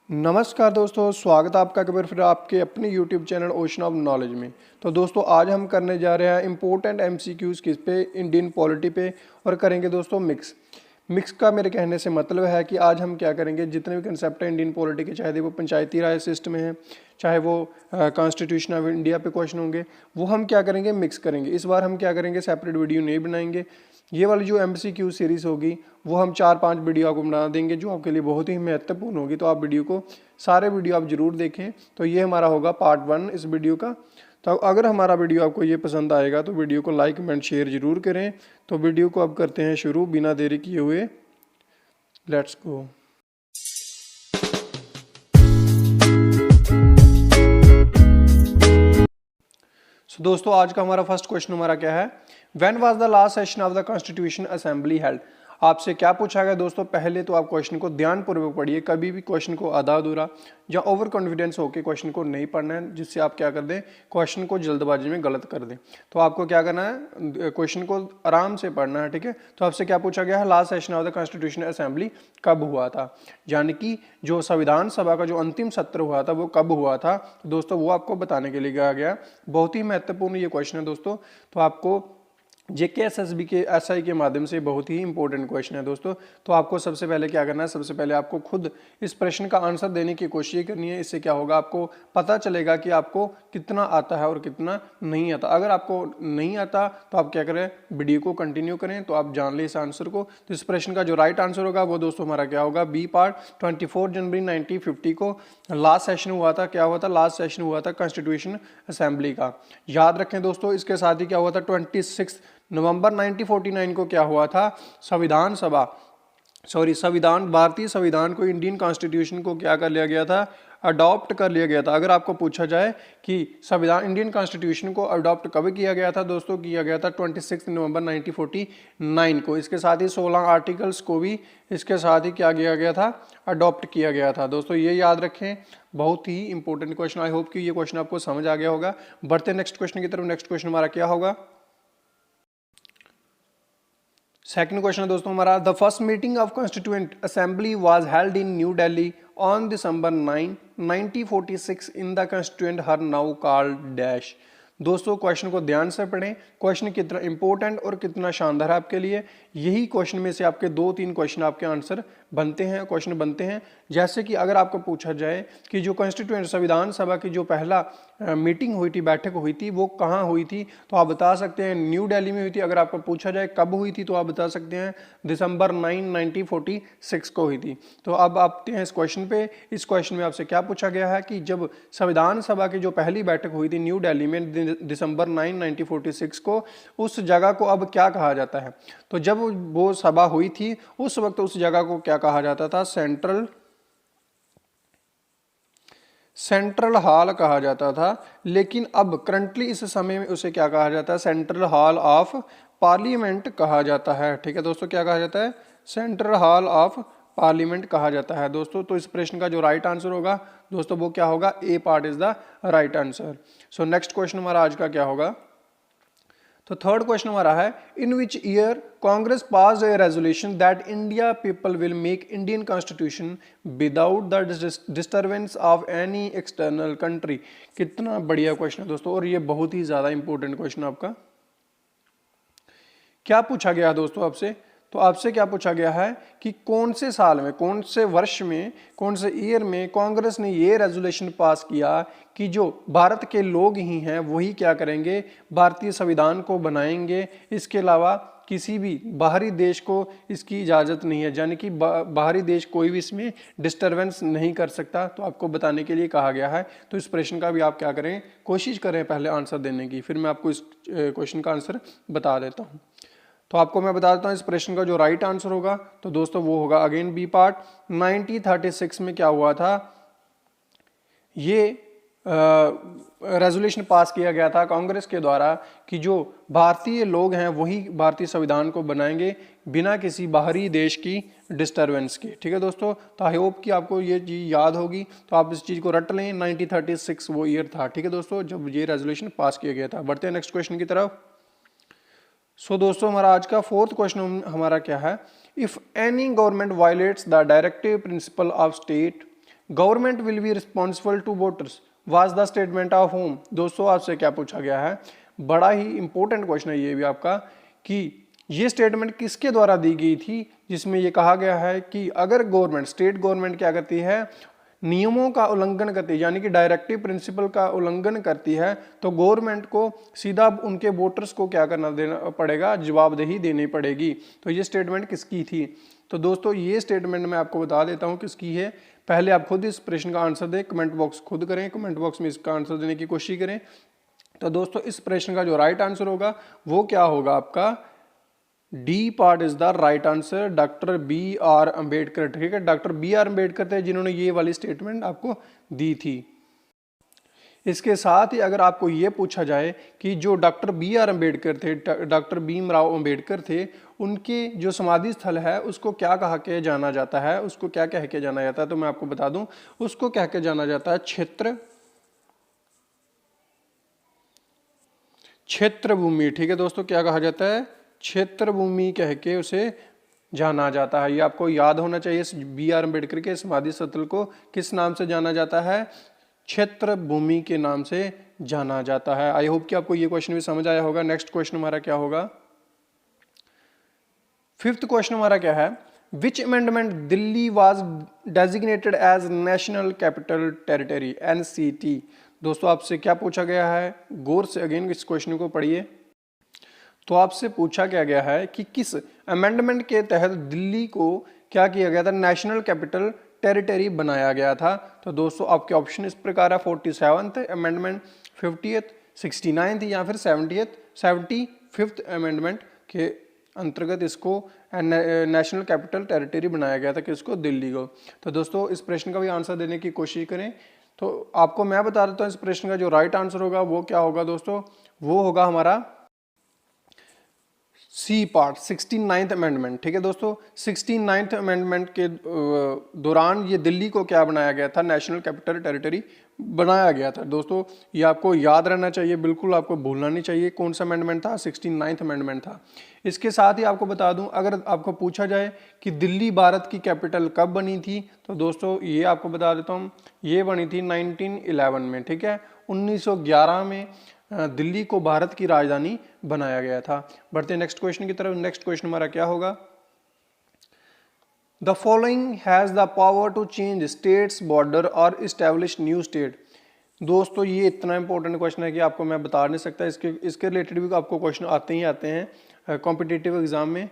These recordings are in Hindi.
नमस्कार दोस्तों, स्वागत है आपका कभी फिर आपके अपने YouTube channel ocean of knowledge में। तो दोस्तों आज हम करने जा रहे हैं इम्पोर्टेंट MCQs किस पे, इंडियन पॉलिटी पे, और करेंगे दोस्तों मिक्स का मेरे कहने से मतलब है कि आज हम क्या करेंगे, जितने भी कंसेप्ट हैं इंडियन पॉलिटी के, चाहे वो पंचायती राज सिस्टम है, चाहे वो कॉन्स्टिट्यूशन ऑफ इंडिया पे क्वेश्चन होंगे, वो हम क्या करेंगे, मिक्स करेंगे। इस बार हम क्या करेंगे, सेपरेट वीडियो नहीं बनाएंगे। ये वाली जो MCQ सीरीज़ होगी वो हम 4-5 वीडियो आपको बना देंगे जो आपके लिए बहुत ही महत्वपूर्ण होगी। तो आप सारे वीडियो आप जरूर देखें। तो ये हमारा होगा पार्ट 1 इस वीडियो का। तो अगर हमारा वीडियो आपको ये पसंद आएगा तो वीडियो को लाइक कमेंट शेयर जरूर करें। तो वीडियो को अब करते हैं शुरू बिना देरी किए हुए। Let's go. सो दोस्तों आज का हमारा फर्स्ट क्वेश्चन हमारा क्या है, when was the last session of the constitution assembly held. आपसे क्या पूछा गया दोस्तों, पहले तो आप क्वेश्चन को ध्यानपूर्वक पढ़िए। कभी भी क्वेश्चन को आधा अधूरा या ओवर कॉन्फिडेंस होकर क्वेश्चन को नहीं पढ़ना है, जिससे आप क्या कर दें, क्वेश्चन को जल्दबाजी में गलत कर दें। तो आपको क्या करना है, क्वेश्चन को आराम से पढ़ना है, ठीक है। तो आपसे क्या पूछा गया है, last session of the constitution assembly कब हुआ था, यानी कि जो संविधान सभा का जो अंतिम सत्र हुआ था वो कब हुआ था। तो दोस्तों वो आपको बताने के लिए कहा गया। बहुत ही महत्वपूर्ण ये क्वेश्चन है दोस्तों। तो आपको JK SSB के SI के माध्यम से बहुत ही इंपॉर्टेंट क्वेश्चन है दोस्तों। तो आपको सबसे पहले क्या करना है, सबसे पहले आपको खुद इस प्रश्न का आंसर देने की कोशिश करनी है। इससे क्या होगा, आपको पता चलेगा कि आपको कितना आता है और कितना नहीं आता। अगर आपको नहीं आता तो आप क्या करें, वीडियो को कंटिन्यू करें तो आप जान लें इस आंसर को। तो इस प्रश्न का जो राइट आंसर होगा वो दोस्तों हमारा क्या होगा, बी पार्ट। 24 जनवरी 1950 को लास्ट सेशन हुआ था। क्या हुआ था, लास्ट सेशन हुआ था कॉन्स्टिट्यूशन असेंबली का। याद रखें दोस्तों, इसके साथ ही क्या हुआ था, 26 नवंबर 1949 को क्या हुआ था, भारतीय संविधान को, इंडियन कॉन्स्टिट्यूशन को क्या कर लिया गया था, अडॉप्ट कर लिया गया था। अगर आपको पूछा जाए कि संविधान इंडियन कॉन्स्टिट्यूशन को अडॉप्ट कब किया गया था दोस्तों, किया गया था 26 नवंबर 1949 को। इसके साथ ही 16 आर्टिकल्स को भी इसके साथ ही क्या किया गया था, अडॉप्ट किया गया था। दोस्तों ये याद रखें, बहुत ही इंपॉर्टेंट क्वेश्चन। आई होप कि ये क्वेश्चन आपको समझ आ गया होगा। बढ़ते नेक्स्ट क्वेश्चन की तरफ। नेक्स्ट क्वेश्चन हमारा क्या होगा, सेकंड क्वेश्चन है दोस्तों हमारा, the first meeting of constituent assembly was held in new Delhi on December 9, 1946 in the constituent her now called dash. दोस्तों क्वेश्चन को ध्यान से पढ़ें, क्वेश्चन कितना इंपॉर्टेंट और कितना शानदार है आपके लिए। यही क्वेश्चन में से आपके 2-3 क्वेश्चन आपके आंसर क्वेश्चन बनते हैं। जैसे कि अगर आपको पूछा जाए कि जो कॉन्स्टिट्यूएंट संविधान सभा की जो पहला मीटिंग हुई थी, बैठक हुई थी, वो कहाँ हुई थी, तो आप बता सकते हैं न्यू दिल्ली में हुई थी। अगर आपको पूछा जाए कब हुई थी तो आप बता सकते हैं दिसंबर 9, 1946 को हुई थी। तो अब आते हैं इस क्वेश्चन पे। इस क्वेश्चन में आपसे क्या पूछा गया है कि जब संविधान सभा की जो पहली बैठक हुई थी न्यू दिल्ली में दिसंबर 9, 1946 को, उस जगह को अब क्या कहा जाता है। तो जब वो सभा हुई थी उस वक्त उस जगह को क्या कहा जाता था, सेंट्रल हॉल कहा जाता था। लेकिन अब करंटली इस समय में उसे क्या कहा जाता है, सेंट्रल हॉल ऑफ पार्लियामेंट कहा जाता है। ठीक है दोस्तों, क्या कहा जाता है, सेंट्रल हॉल ऑफ पार्लियामेंट कहा जाता है दोस्तों। तो इस प्रश्न का जो राइट आंसर होगा दोस्तों वो क्या होगा, A part is the right answer. So next question हमारा आज का क्या होगा, तो थर्ड क्वेश्चन हमारा है, in which year Congress pass a resolution that India people will make Indian constitution without the disturbance of any external country. कितना बढ़िया क्वेश्चन है दोस्तों, और ये बहुत ही ज्यादा इंपॉर्टेंट क्वेश्चन आपका। क्या पूछा गया दोस्तों आपसे, तो आपसे क्या पूछा गया है कि कौन से साल में, कौन से वर्ष में, कौन से ईयर में कांग्रेस ने ये रेजोल्यूशन पास किया कि जो भारत के लोग ही हैं वही क्या करेंगे, भारतीय संविधान को बनाएंगे। इसके अलावा किसी भी बाहरी देश को इसकी इजाज़त नहीं है, यानी कि बाहरी देश कोई भी इसमें डिस्टर्बेंस नहीं कर सकता। तो आपको बताने के लिए कहा गया है। तो इस प्रश्न का भी आप क्या करें, कोशिश करें पहले आंसर देने की, फिर मैं आपको इस क्वेश्चन का आंसर बता देता हूँ। तो आपको मैं बता देता हूँ इस प्रश्न का जो राइट आंसर होगा तो दोस्तों वो होगा अगेन बी पार्ट। 1936 में क्या हुआ था, ये रेजोल्यूशन पास किया गया था कांग्रेस के द्वारा कि जो भारतीय लोग हैं वही भारतीय संविधान को बनाएंगे बिना किसी बाहरी देश की डिस्टर्बेंस के। ठीक है दोस्तों, तो आई होप कि आपको ये चीज़ याद होगी, तो आप इस चीज़ को रट लें। 1936 वो ईयर था, ठीक है दोस्तों, जब ये रेजोल्यूशन पास किया गया था। बढ़ते हैं नेक्स्ट क्वेश्चन की तरफ। सो दोस्तों हमारा आज का फोर्थ क्वेश्चन हमारा क्या है, if any government violates the directive principle of state government will be responsible to voters was the statement of whom. दोस्तों आपसे क्या पूछा गया है, बड़ा ही इंपॉर्टेंट क्वेश्चन है ये भी आपका, कि ये स्टेटमेंट किसके द्वारा दी गई थी, जिसमें ये कहा गया है कि अगर गवर्नमेंट, स्टेट गवर्नमेंट क्या करती है, नियमों का उल्लंघन करती है, यानी कि डायरेक्टिव प्रिंसिपल का उल्लंघन करती है, तो गवर्नमेंट को सीधा उनके वोटर्स को क्या करना देना पड़ेगा, जवाबदेही देनी पड़ेगी। तो ये स्टेटमेंट किसकी थी? तो दोस्तों ये स्टेटमेंट मैं आपको बता देता हूँ किसकी है। पहले आप खुद इस प्रश्न का आंसर दें, कमेंट बॉक्स खुद करें, कमेंट बॉक्स में इसका आंसर देने की कोशिश करें। तो दोस्तों इस प्रश्न का जो राइट आंसर होगा वो क्या होगा आपका, D part is the right answer, doctor B R Ambedkar. ठीक है, डॉक्टर बी आर अंबेडकर थे जिन्होंने ये वाली स्टेटमेंट आपको दी थी। इसके साथ ही अगर आपको ये पूछा जाए कि जो डॉक्टर बी आर अंबेडकर थे, डॉक्टर भीमराव अंबेडकर थे, उनके जो समाधि स्थल है उसको क्या कहा के जाना जाता है, उसको क्या कह के जाना जाता है, तो मैं आपको बता दूं, उसको कह के जाना जाता है क्षेत्र भूमि। ठीक है दोस्तों, क्या कहा जाता है, क्षेत्र भूमि कह के उसे जाना जाता है। ये आपको याद होना चाहिए, बी आर अम्बेडकर के समाधि स्थल को किस नाम से जाना जाता है, क्षेत्र भूमि के नाम से जाना जाता है। आई होप कि आपको ये क्वेश्चन भी समझ आया होगा। नेक्स्ट क्वेश्चन हमारा क्या होगा, फिफ्थ क्वेश्चन हमारा क्या है, which amendment Delhi was designated as national capital territory, NCT. दोस्तों आपसे क्या पूछा गया है, गौर से अगेन इस क्वेश्चन को पढ़िए। तो आपसे पूछा क्या गया है कि किस अमेंडमेंट के तहत दिल्ली को क्या किया गया था, नेशनल कैपिटल टेरिटरी बनाया गया था। तो दोस्तों आपके ऑप्शन इस प्रकार है, 47th अमेंडमेंट, 50th, 69th या फिर 75th अमेंडमेंट के अंतर्गत इसको नेशनल कैपिटल टेरिटरी बनाया गया था, किसको, दिल्ली को। तो दोस्तों इस प्रश्न का भी आंसर देने की कोशिश करें। तो आपको मैं बता देता हूँ इस प्रश्न का जो राइट आंसर होगा वो क्या होगा दोस्तों, वो होगा हमारा सी पार्ट, 69th अमेंडमेंट। ठीक है दोस्तों, 69th अमेंडमेंट के दौरान ये दिल्ली को क्या बनाया गया था, नेशनल कैपिटल टेरिटरी बनाया गया था। दोस्तों ये आपको याद रहना चाहिए, बिल्कुल आपको भूलना नहीं चाहिए कौन सा अमेंडमेंट था, 69th अमेंडमेंट था। इसके साथ ही आपको बता दूं, अगर आपको पूछा जाए कि दिल्ली भारत की कैपिटल कब बनी थी, तो दोस्तों ये आपको बता देता हूँ, ये बनी थी 1911 में। ठीक है, 1911 में दिल्ली को भारत की राजधानी बनाया गया था। बढ़ते नेक्स्ट क्वेश्चन की तरफ। नेक्स्ट क्वेश्चन हमारा क्या होगा, the following has the power to change states border और इस्टेब्लिश न्यू स्टेट। दोस्तों ये इतना इंपॉर्टेंट क्वेश्चन है कि आपको मैं बता नहीं सकता, इसके रिलेटेड भी आपको क्वेश्चन आते ही आते हैं कॉम्पिटिटिव एग्जाम में।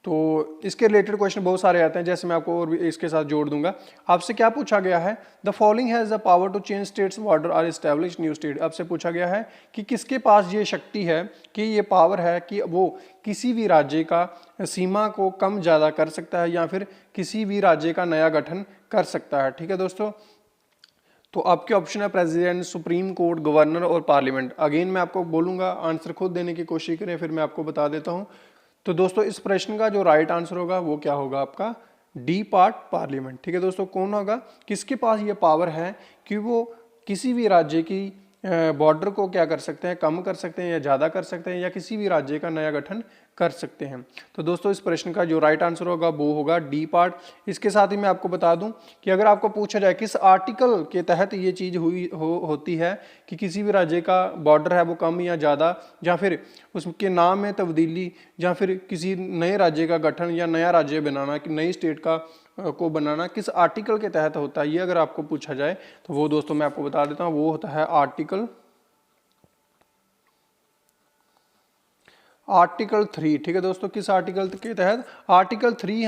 तो इसके रिलेटेड क्वेश्चन बहुत सारे आते हैं, जैसे मैं आपको और भी इसके साथ जोड़ दूंगा। आपसे क्या पूछा गया है, the following has the power to change states border और एस्टैब्लिश न्यू स्टेट। आपसे पूछा गया है कि किसके पास ये शक्ति है, कि ये पावर है कि वो किसी भी राज्य का सीमा को कम ज़्यादा कर सकता है या फिर किसी भी राज्य का नया गठन कर सकता है। ठीक है दोस्तों, तो आपके ऑप्शन है प्रेसिडेंट, सुप्रीम कोर्ट, गवर्नर और पार्लियामेंट। अगेन मैं आपको बोलूंगा, आंसर खुद देने की कोशिश करें, फिर मैं आपको बता देता हूँ। तो दोस्तों इस प्रश्न का जो राइट आंसर होगा वो क्या होगा आपका, डी पार्ट, पार्लियामेंट। ठीक है दोस्तों, कौन होगा, किसके पास ये पावर है कि वो किसी भी राज्य की बॉर्डर को क्या कर सकते हैं, कम कर सकते हैं या ज़्यादा कर सकते हैं, या किसी भी राज्य का नया गठन कर सकते हैं। तो दोस्तों इस प्रश्न का जो राइट आंसर होगा वो होगा डी पार्ट। इसके साथ ही मैं आपको बता दूं कि अगर आपको पूछा जाए किस आर्टिकल के तहत ये चीज़ होती है कि किसी भी राज्य का बॉर्डर है वो कम या ज़्यादा, या फिर उसके नाम में तब्दीली, या फिर किसी नए राज्य का गठन या नया राज्य बनाना, कि नई स्टेट को बनाना किस आर्टिकल के तहत होता है, ये अगर आपको पूछा जाए तो वो दोस्तों मैं आपको बता देता हूँ, वो होता है आर्टिकल 3। ठीक है दोस्तों, किस आर्टिकल के तहत, आर्टिकल 3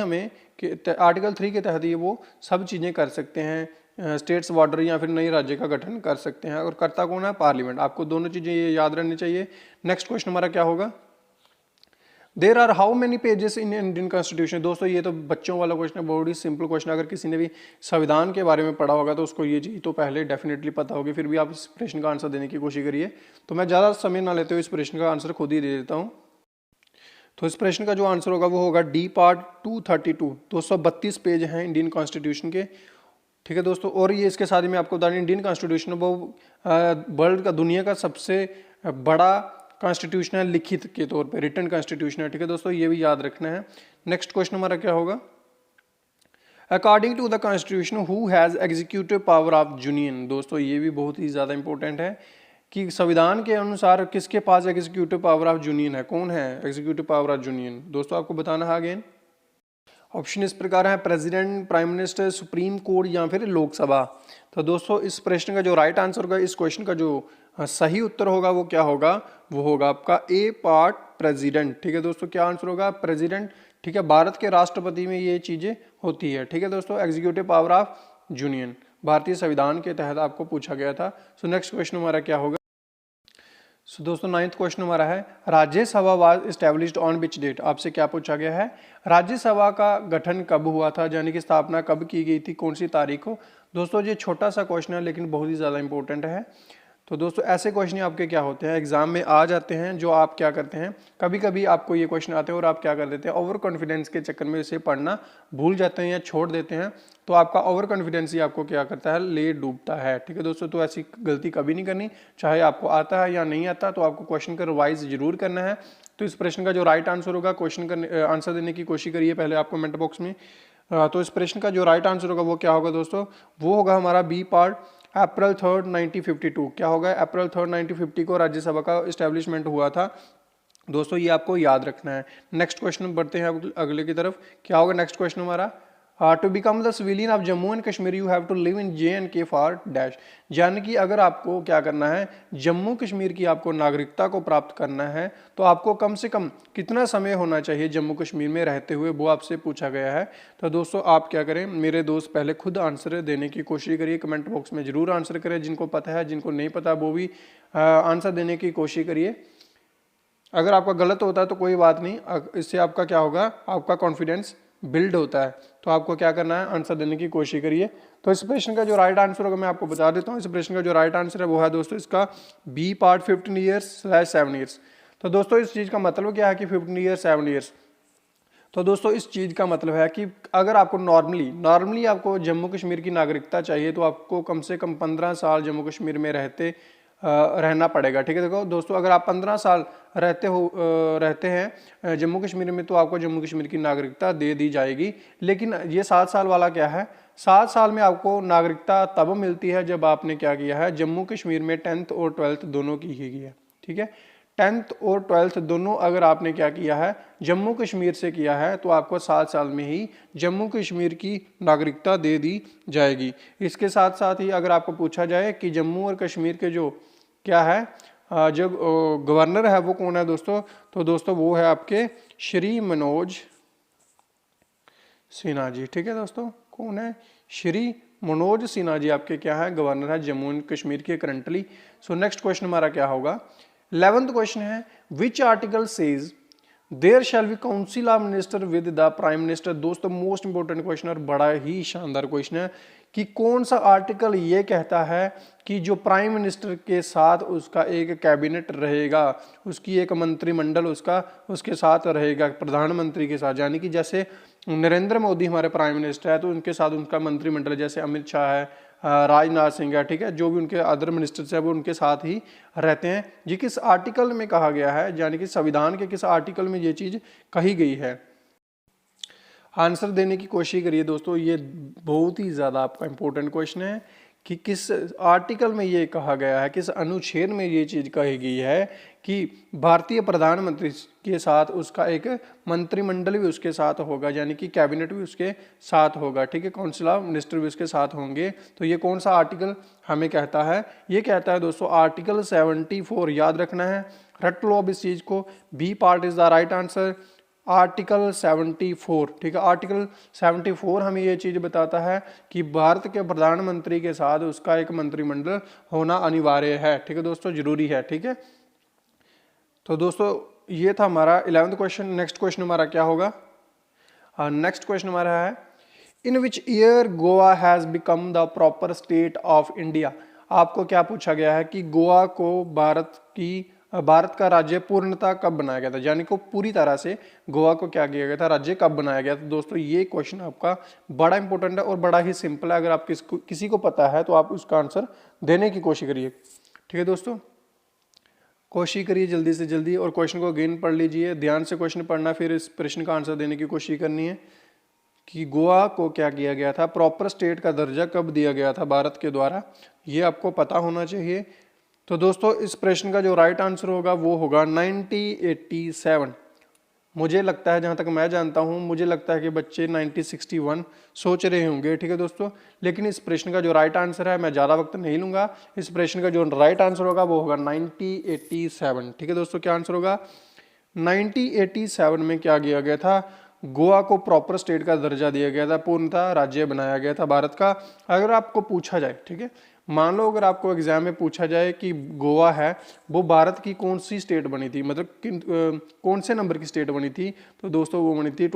आर्टिकल 3 के तहत ये वो सब चीज़ें कर सकते हैं, स्टेट्स बॉर्डर या फिर नई राज्य का गठन कर सकते हैं। और करता कौन है, पार्लियामेंट। आपको दोनों चीज़ें ये याद रहनी चाहिए। नेक्स्ट क्वेश्चन हमारा क्या होगा, there are how many pages in Indian constitution. दोस्तों ये तो बच्चों वाला क्वेश्चन है, बहुत ही सिंपल क्वेश्चन। अगर किसी ने भी संविधान के बारे में पढ़ा होगा तो उसको ये चीज़ तो पहले डेफिनेटली पता होगी, फिर भी आप इस प्रश्न का आंसर देने की कोशिश करिए। तो मैं ज़्यादा समय ना लेते हुए इस प्रश्न का आंसर खुद ही दे देता हूँ। तो इस प्रश्न का जो आंसर होगा वो होगा डी पार्ट 232। 232 पेज हैं इंडियन कॉन्स्टिट्यूशन के। ठीक है दोस्तों, और ये इसके साथ ही मैं आपको बता दें, इंडियन कॉन्स्टिट्यूशन वो वर्ल्ड का, दुनिया का सबसे बड़ा कॉन्स्टिट्यूशन है लिखित के तौर पे, रिटन कॉन्स्टिट्यूशन है। ठीक है दोस्तों, ये भी याद रखना है। नेक्स्ट क्वेश्चन हमारा क्या होगा, according to the constitution who has executive power of union. दोस्तों ये भी बहुत ही ज़्यादा इंपॉर्टेंट है कि संविधान के अनुसार किसके पास एग्जीक्यूटिव पावर ऑफ यूनियन है, कौन है एग्जीक्यूटिव पावर ऑफ यूनियन। दोस्तों आपको बताना है अगेन, ऑप्शन इस प्रकार है president, prime minister, supreme court या फिर लोकसभा। तो दोस्तों इस प्रश्न का जो राइट आंसर होगा, इस क्वेश्चन का जो सही उत्तर होगा वो क्या होगा, वो होगा आपका ए पार्ट प्रेसिडेंट। ठीक है दोस्तों, क्या आंसर होगा, प्रेसिडेंट। ठीक है, भारत के राष्ट्रपति में ये चीजें होती है। ठीक है दोस्तों, एग्जीक्यूटिव पावर ऑफ यूनियन भारतीय संविधान के तहत आपको पूछा गया था। सो नेक्स्ट क्वेश्चन हमारा क्या होगा। सो दोस्तों 9th क्वेश्चन हमारा है Rajya Sabha was established on which date. आपसे क्या पूछा गया है, राज्यसभा का गठन कब हुआ था, यानी कि स्थापना कब की गई थी, कौन सी तारीख को। दोस्तों ये छोटा सा क्वेश्चन है लेकिन बहुत ही ज़्यादा इंपॉर्टेंट है। तो दोस्तों ऐसे क्वेश्चन आपके क्या होते हैं, एग्जाम में आ जाते हैं, जो आप क्या करते हैं, कभी कभी आपको ये क्वेश्चन आते हैं और आप क्या कर देते हैं, ओवर कॉन्फिडेंस के चक्कर में इसे पढ़ना भूल जाते हैं या छोड़ देते हैं, तो आपका ओवर कॉन्फिडेंस ही आपको क्या करता है, ले डूबता है। ठीक है दोस्तों, तो ऐसी गलती कभी नहीं करनी, चाहे आपको आता है या नहीं आता, तो आपको क्वेश्चन का रिवाइज जरूर करना है। तो इस प्रश्न का जो राइट आंसर होगा, क्वेश्चन का आंसर देने की कोशिश करिए पहले आप कमेंट बॉक्स में। तो इस प्रश्न का जो राइट आंसर होगा वो क्या होगा दोस्तों, वो होगा हमारा बी पार्ट, अप्रैल 3, 1952। क्या होगा, अप्रैल 3, 1950 को राज्यसभा का इस्टेब्लिशमेंट हुआ था। दोस्तों ये आपको याद रखना है। नेक्स्ट क्वेश्चन बढ़ते हैं अगले की तरफ। क्या होगा नेक्स्ट क्वेश्चन हमारा, to become the civilian of Jammu and Kashmir you have to live in JNK for dash. यानी कि अगर आपको क्या करना है, जम्मू कश्मीर की आपको नागरिकता को प्राप्त करना है, तो आपको कम से कम कितना समय होना चाहिए जम्मू कश्मीर में रहते हुए, वो आपसे पूछा गया है। तो दोस्तों आप क्या करें, मेरे दोस्त पहले खुद आंसर देने की कोशिश करिए, कमेंट बॉक्स में जरूर आंसर करें, जिनको पता है, जिनको नहीं पता वो भी आंसर देने की कोशिश करिए। अगर आपका गलत होता है तो कोई बात नहीं, इससे आपका क्या होगा, आपका कॉन्फिडेंस बिल्ड होता है। तो आपको क्या करना है, आंसर देने की कोशिश करिए। तो इस प्रश्न का जो राइट आंसर होगा मैं आपको बता देता हूँ। इस प्रश्न का जो राइट आंसर है वो है दोस्तों इसका बी पार्ट 15 ईयर्स/7 ईयर्स। तो दोस्तों इस चीज़ का मतलब क्या है कि 15 ईयर्स 7 ईयर्स। तो दोस्तों इस चीज़ का मतलब है कि अगर आपको नॉर्मली आपको जम्मू कश्मीर की नागरिकता चाहिए, तो आपको कम से कम 15 साल जम्मू कश्मीर में रहना पड़ेगा। ठीक है, देखो दोस्तों अगर आप 15 साल रहते हैं जम्मू कश्मीर में, तो आपको जम्मू कश्मीर की नागरिकता दे दी जाएगी। लेकिन ये 7 साल वाला क्या है, 7 साल में आपको नागरिकता तब मिलती है जब आपने क्या किया है, जम्मू कश्मीर में 10th और 12th दोनों की है। ठीक है, 10th और 12th दोनों अगर आपने क्या किया है, जम्मू कश्मीर से किया है, तो आपको 7 साल में ही जम्मू कश्मीर की नागरिकता दे दी जाएगी। इसके साथ साथ ही अगर आपको पूछा जाए कि जम्मू और कश्मीर के जो क्या है, जो गवर्नर है वो कौन है दोस्तों, तो दोस्तों वो है आपके श्री मनोज सिन्हा जी। ठीक है दोस्तों, कौन है, श्री मनोज सिन्हा जी आपके क्या है, गवर्नर है जम्मू एंड कश्मीर के करंटली। सो नेक्स्ट क्वेश्चन हमारा क्या होगा, 11th क्वेश्चन है which article says there shall be council of minister with the prime minister. दोस्तों मोस्ट इंपोर्टेंट क्वेश्चन और बड़ा ही शानदार क्वेश्चन है कि कौन सा आर्टिकल ये कहता है कि जो प्राइम मिनिस्टर के साथ उसका एक कैबिनेट रहेगा, उसकी एक मंत्रिमंडल उसके साथ रहेगा, प्रधानमंत्री के साथ। यानी कि जैसे नरेंद्र मोदी हमारे प्राइम मिनिस्टर है, तो उनके साथ उनका मंत्रिमंडल, जैसे अमित शाह है, राजनाथ सिंह है, ठीक है, जो भी उनके अदर मिनिस्टर्स है वो उनके साथ ही रहते हैं। ये किस आर्टिकल में कहा गया है, यानी कि संविधान के किस आर्टिकल में ये चीज़ कही गई है। आंसर देने की कोशिश करिए दोस्तों, ये बहुत ही ज़्यादा आपका इंपॉर्टेंट क्वेश्चन है कि किस आर्टिकल में ये कहा गया है, किस अनुच्छेद में ये चीज़ कही गई है कि भारतीय प्रधानमंत्री के साथ उसका एक मंत्रिमंडल भी उसके साथ होगा, यानी कि कैबिनेट भी उसके साथ होगा। ठीक है, काउंसिल ऑफ मिनिस्टर भी उसके साथ होंगे। तो ये कौन सा आर्टिकल हमें कहता है, ये कहता है दोस्तों आर्टिकल 74। याद रखना है, रट लो अब इस चीज़ को, B part is the right answer, article 74। ठीक है, आर्टिकल 74 हमें ये चीज़ बताता है कि भारत के प्रधानमंत्री के साथ उसका एक मंत्रिमंडल होना अनिवार्य है। ठीक है दोस्तों, जरूरी है। ठीक है, तो दोस्तों ये था हमारा 11th क्वेश्चन। नेक्स्ट क्वेश्चन हमारा क्या होगा, नेक्स्ट क्वेश्चन हमारा है in which year Goa has become the proper state of India. आपको क्या पूछा गया है कि गोवा को भारत का राज्य पूर्णतः कब बनाया गया था, यानी कि पूरी तरह से गोवा को क्या किया गया था, राज्य कब बनाया गया था। दोस्तों ये क्वेश्चन आपका बड़ा इंपॉर्टेंट है और बड़ा ही सिंपल है। अगर आप किसी को पता है तो आप उसका आंसर देने की कोशिश करिए। ठीक है दोस्तों, कोशिश करिए जल्दी से जल्दी, और क्वेश्चन को अगेन पढ़ लीजिए, ध्यान से क्वेश्चन पढ़ना, फिर इस प्रश्न का आंसर देने की कोशिश करनी है। कि गोवा को क्या किया गया था, प्रॉपर स्टेट का दर्जा कब दिया गया था भारत के द्वारा, ये आपको पता होना चाहिए। तो दोस्तों इस प्रश्न का जो राइट आंसर होगा वो होगा 1987। मुझे लगता है, जहाँ तक मैं जानता हूँ, मुझे लगता है कि बच्चे 1961 सोच रहे होंगे, ठीक है दोस्तों। लेकिन इस प्रश्न का जो राइट आंसर है, मैं ज़्यादा वक्त नहीं लूँगा, इस प्रश्न का जो राइट आंसर होगा वो होगा 1987, ठीक है दोस्तों। क्या आंसर होगा? 1987 में क्या किया गया था, गोवा को प्रॉपर स्टेट का दर्जा दिया गया था, पूर्णतः राज्य बनाया गया था भारत का। अगर आपको पूछा जाए, ठीक है, मान लो अगर आपको एग्जाम में पूछा जाए कि गोवा है वो भारत की कौन सी स्टेट बनी थी, मतलब कौन से नंबर की स्टेट बनी थी, तो दोस्तों वो बनी थी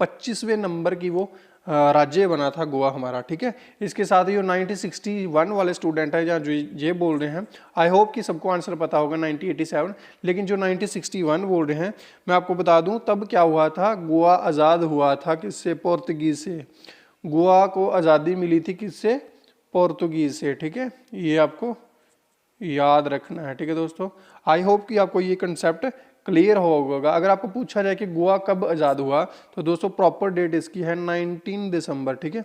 25वें नंबर की वो राज्य बना था गोवा हमारा, ठीक है। इसके साथ ही जो 1961 वाले स्टूडेंट है या जो ये बोल रहे हैं, आई होप कि सबको आंसर पता होगा 1987, लेकिन जो 1961 बोल रहे हैं, मैं आपको बता दूं तब क्या हुआ था, गोवा आज़ाद हुआ था किससे? पोर्तुगीज से। गोवा को आज़ादी मिली थी किससे? पोर्तुगीज से, ठीक है, ये आपको याद रखना है, ठीक है दोस्तों। आई होप कि आपको ये कंसेप्ट क्लियर होगा। अगर आपको पूछा जाए कि गोवा कब आज़ाद हुआ, तो दोस्तों प्रॉपर डेट इसकी है 19 दिसंबर, ठीक है,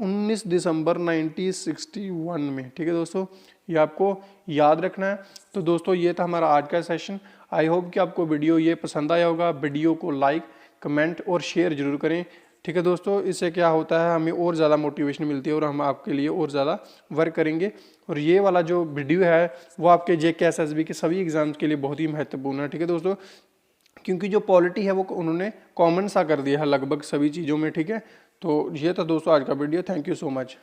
19 दिसंबर 1961 में, ठीक है दोस्तों, ये आपको याद रखना है। तो दोस्तों ये था हमारा आज का सेशन। आई होप कि आपको वीडियो ये पसंद आया होगा। वीडियो को लाइक, कमेंट और शेयर जरूर करें, ठीक है दोस्तों। इससे क्या होता है, हमें और ज़्यादा मोटिवेशन मिलती है और हम आपके लिए और ज़्यादा वर्क करेंगे। और ये वाला जो वीडियो है वो आपके JK SSB के सभी एग्जाम्स के लिए बहुत ही महत्वपूर्ण है, ठीक है दोस्तों, क्योंकि जो पॉलिटी है वो उन्होंने कॉमन सा कर दिया है लगभग सभी चीज़ों में, ठीक है। तो ये था दोस्तों आज का video. Thank you so much.